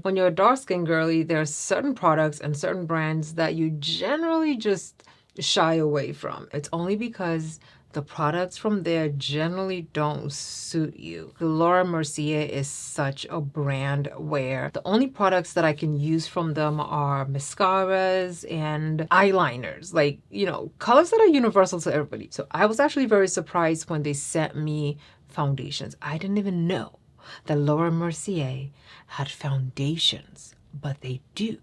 when you're a dark skin girly, there are certain products and certain brands that you generally just shy away from. It's only because the products from there generally don't suit you. Laura Mercier is such a brand where the only products that I can use from them are mascaras and eyeliners, like, you know, colors that are universal to everybody. So I was actually very surprised when they sent me foundations. I didn't even know that Laura Mercier had foundations, but they do.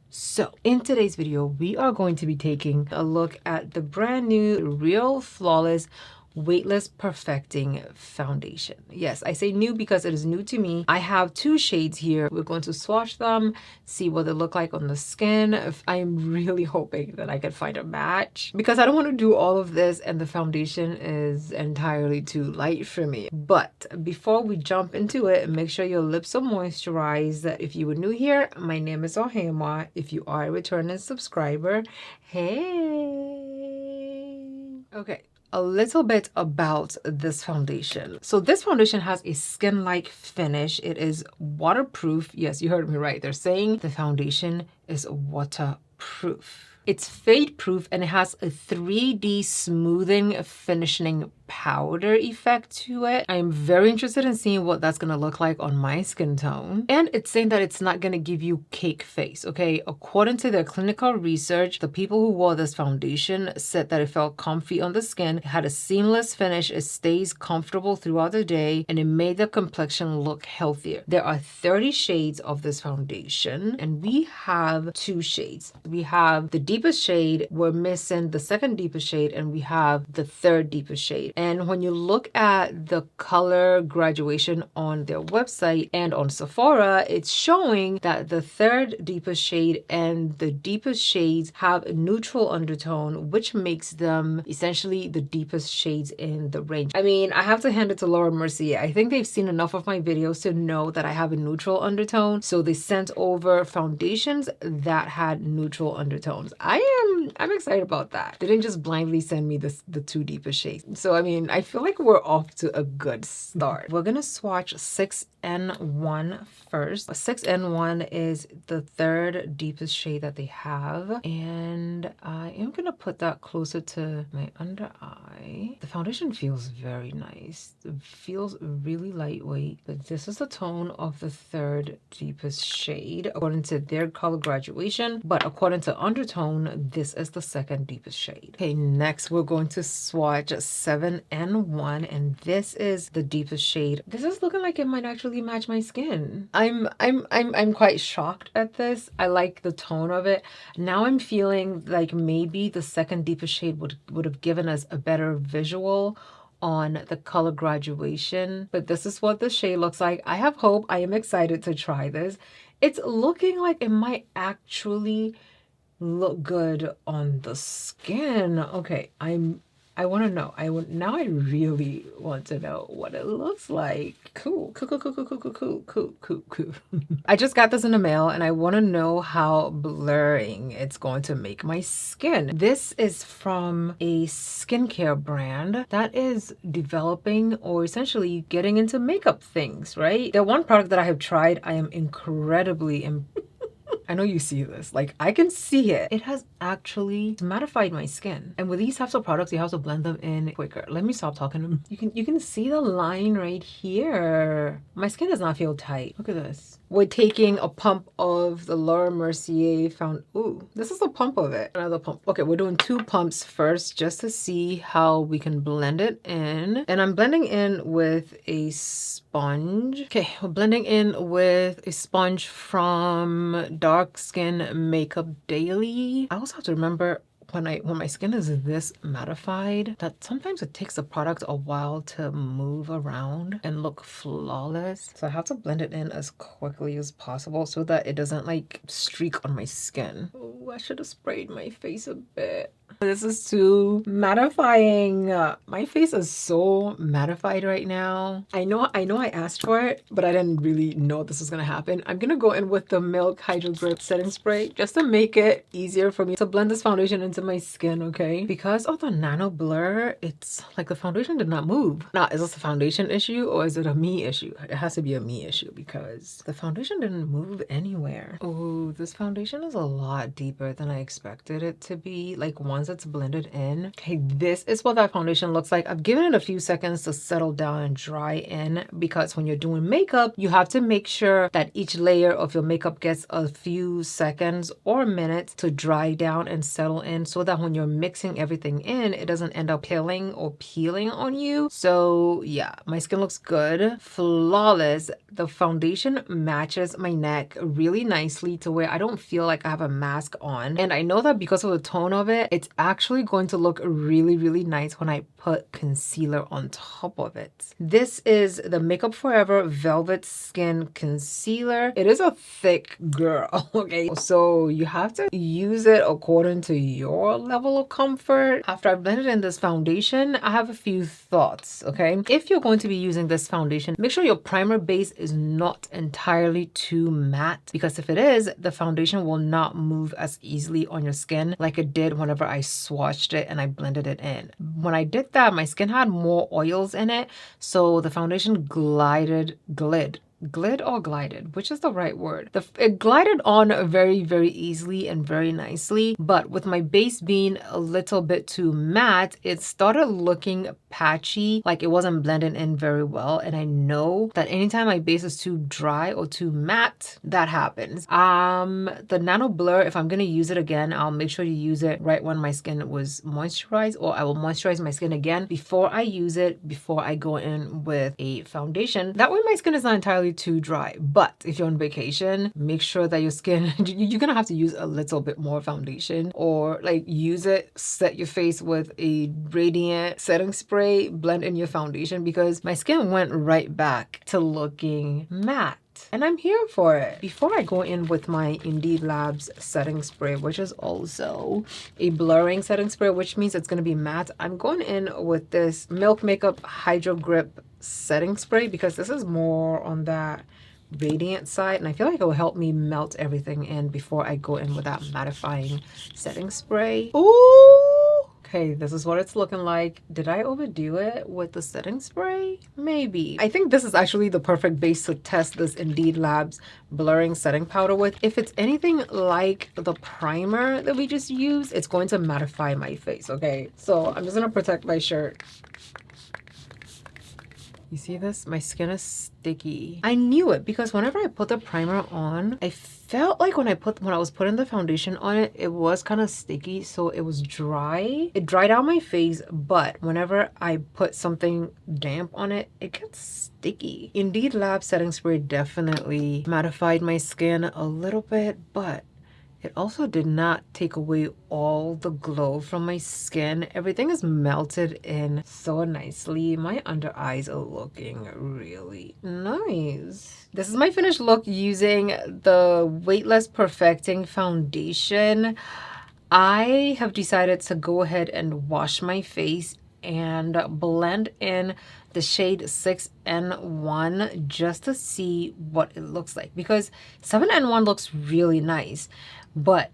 So in today's video, we are going to be taking a look at the brand new Real Flawless Weightless Perfecting Foundation. Yes, I say new because it is new to me. I have two shades here. We're going to swatch them, see what they look like on the skin. I'm really hoping that I can find a match because I don't want to do all of this and the foundation is entirely too light for me. But before we jump into it, make sure your lips are moisturized. If you were new here, my name is Ohemaa. If you are a returning subscriber, hey. Okay. A little bit about this foundation. So this foundation has a skin-like finish. It is waterproof. Yes, you heard me right. They're saying the foundation is waterproof. It's fade proof and it has a 3D smoothing finishing powder effect to it. I'm very interested in seeing what that's gonna look like on my skin tone. And it's saying that it's not gonna give you cake face, okay? According to their clinical research, the people who wore this foundation said that it felt comfy on the skin, it had a seamless finish, it stays comfortable throughout the day, and it made the complexion look healthier. There are 30 shades of this foundation, and we have two shades. We have the deepest shade, we're missing the second deepest shade, and we have the third deepest shade. And when you look at the color graduation on their website and on Sephora, it's showing that the third deepest shade and the deepest shades have a neutral undertone, which makes them essentially the deepest shades in the range. I mean, I have to hand it to Laura Mercier. I think they've seen enough of my videos to know that I have a neutral undertone. So they sent over foundations that had neutral undertones. I'm excited about that. They didn't just blindly send me the two deepest shades. So I mean, I feel like we're off to a good start. We're gonna swatch 6N1 first. 6N1 is the third deepest shade that they have. And I am gonna put that closer to my under eye. The foundation feels very nice. It feels really lightweight, but this is the tone of the third deepest shade according to their color graduation. But according to undertone, this is the second deepest shade. Okay, next we're going to swatch 7N1, and this is the deepest shade. This is looking like it might actually match my skin. I'm quite shocked at this. I like the tone of it. Now I'm feeling like maybe the second deepest shade would have given us a better visual on the color graduation, but this is what the shade looks like. I have hope. I am excited to try this. It's looking like it might actually look good on the skin. Okay, I want to know. Now I really want to know what it looks like. Cool. I just got this in the mail and I want to know how blurring it's going to make my skin. This is from a skincare brand that is developing or essentially getting into makeup things, right? The one product that I have tried, I am incredibly I know you see this, like I can see it. It has actually mattified my skin. And with these types of products, you have to blend them in quicker. Let me stop talking. You can see the line right here. My skin does not feel tight. Look at this. We're taking a pump of the Laura Mercier ooh, this is a pump of it. Another pump. Okay, we're doing two pumps first just to see how we can blend it in. And I'm blending in with a sponge. Okay, we're blending in with a sponge from Dark Skin Makeup Daily. I also have to remember when my skin is this mattified that sometimes it takes the product a while to move around and look flawless. So I have to blend it in as quickly as possible so that it doesn't like streak on my skin. Oh, I should have sprayed my face a bit. This is too mattifying. My face is so mattified right now. I know I asked for it, but I didn't really know this was gonna happen. I'm gonna go in with the Milk Hydro Grip setting spray just to make it easier for me to blend this foundation into my skin, okay? Because of the nano blur, it's like the foundation did not move. Now, is this a foundation issue or is it a me issue? It has to be a me issue because the foundation didn't move anywhere. Oh, this foundation is a lot deeper than I expected it to be. Like once it's blended in. Okay, this is what that foundation looks like. I've given it a few seconds to settle down and dry in because when you're doing makeup, you have to make sure that each layer of your makeup gets a few seconds or minutes to dry down and settle in so that when you're mixing everything in, it doesn't end up peeling or peeling on you. So yeah, my skin looks good, flawless. The foundation matches my neck really nicely to where I don't feel like I have a mask on. And I know that because of the tone of it, it's actually going to look really, really nice when I put concealer on top of it. This is the Makeup Forever Velvet Skin Concealer. It is a thick girl, okay? So you have to use it according to your level of comfort. After I've blended in this foundation, I have a few thoughts, okay? If you're going to be using this foundation, make sure your primer base is not entirely too matte, because if it is, the foundation will not move as easily on your skin like it did whenever I swatched it and I blended it in. When I did that, my skin had more oils in it, so the foundation glided, which is the right word? It glided on very, very easily and very nicely, but with my base being a little bit too matte, it started looking patchy, like it wasn't blending in very well. And I know that anytime my base is too dry or too matte, that happens. The nano blur, if I'm gonna use it again, I'll make sure to use it right when my skin was moisturized, or I will moisturize my skin again before I use it, before I go in with a foundation. That way my skin is not entirely too dry. But if you're on vacation, make sure that your skin, you're gonna have to use a little bit more foundation, or like use it, set your face with a radiant setting spray, blend in your foundation, because my skin went right back to looking matte. And I'm here for it. Before I go in with my Indeed Labs setting spray, which is also a blurring setting spray, which means it's going to be matte, I'm going in with this Milk Makeup Hydro Grip setting spray because this is more on that radiant side, and I feel like it will help me melt everything in before I go in with that mattifying setting spray. Ooh! Okay, this is what it's looking like. Did I overdo it with the setting spray? Maybe. I think this is actually the perfect base to test this Indeed Labs blurring setting powder with. If it's anything like the primer that we just used, it's going to mattify my face, okay? So I'm just gonna protect my shirt. You see this? My skin is sticky. I knew it because whenever I put the primer on, I felt like when I was putting the foundation on it, it was kind of sticky, so it was dry. It dried out my face, but whenever I put something damp on it, it gets sticky. Indeed Lab setting spray definitely mattified my skin a little bit, but it also did not take away all the glow from my skin. Everything is melted in so nicely. My under eyes are looking really nice. This is my finished look using the Weightless Perfecting Foundation. I have decided to go ahead and wash my face and blend in the shade 6N1 just to see what it looks like, because 7N1 looks really nice, but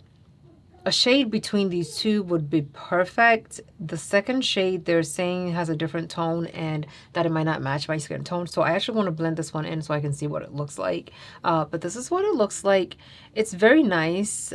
a shade between these two would be perfect. The second shade they're saying has a different tone and that it might not match my skin tone, so I actually want to blend this one in so I can see what it looks like. But this is what it looks like. It's very nice.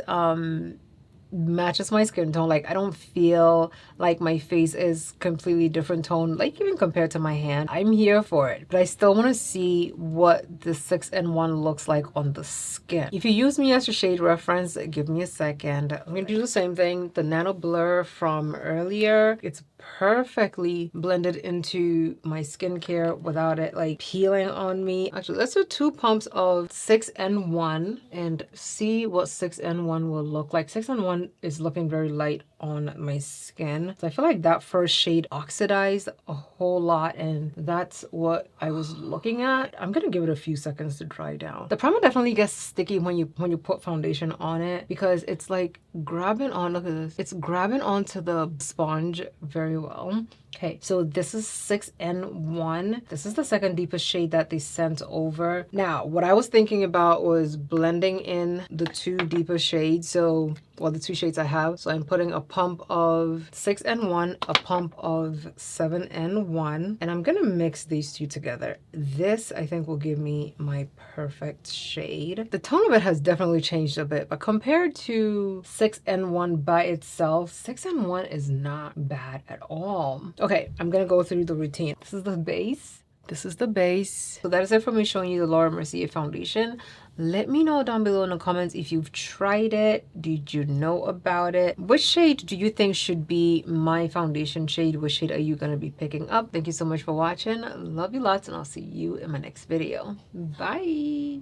Matches my skin tone. Like, I don't feel like my face is completely different tone, like even compared to my hand. I'm here for it, but I still want to see what the 6N1 looks like on the skin. If you use me as your shade reference, give me a second. I'm gonna do the same thing. The Nano Blur from earlier, it's perfectly blended into my skincare without it like peeling on me. Actually, let's do 2 pumps of 6N1 and see what 6N1 will look like. 6N1 is looking very light on my skin. So I feel like that first shade oxidized a whole lot, and that's what I was looking at. I'm gonna give it a few seconds to dry down. The primer definitely gets sticky when you put foundation on it because it's like grabbing on, look at this. It's grabbing onto the sponge very well. Okay, so this is 6N1. This is the second deepest shade that they sent over. Now, what I was thinking about was blending in the 2 deepest shades. So, well, the 2 shades I have. So I'm putting a pump of 6N1, a pump of 7N1, and I'm gonna mix these 2 together. This, I think, will give me my perfect shade. The tone of it has definitely changed a bit, but compared to 6N1 by itself, 6N1 is not bad at all. Okay, I'm gonna go through the routine. This is the base. This is the base. So that is it for me showing you the Laura Mercier foundation. Let me know down below in the comments if you've tried it. Did you know about it? Which shade do you think should be my foundation shade? Which shade are you gonna be picking up? Thank you so much for watching. Love you lots, and I'll see you in my next video. Bye.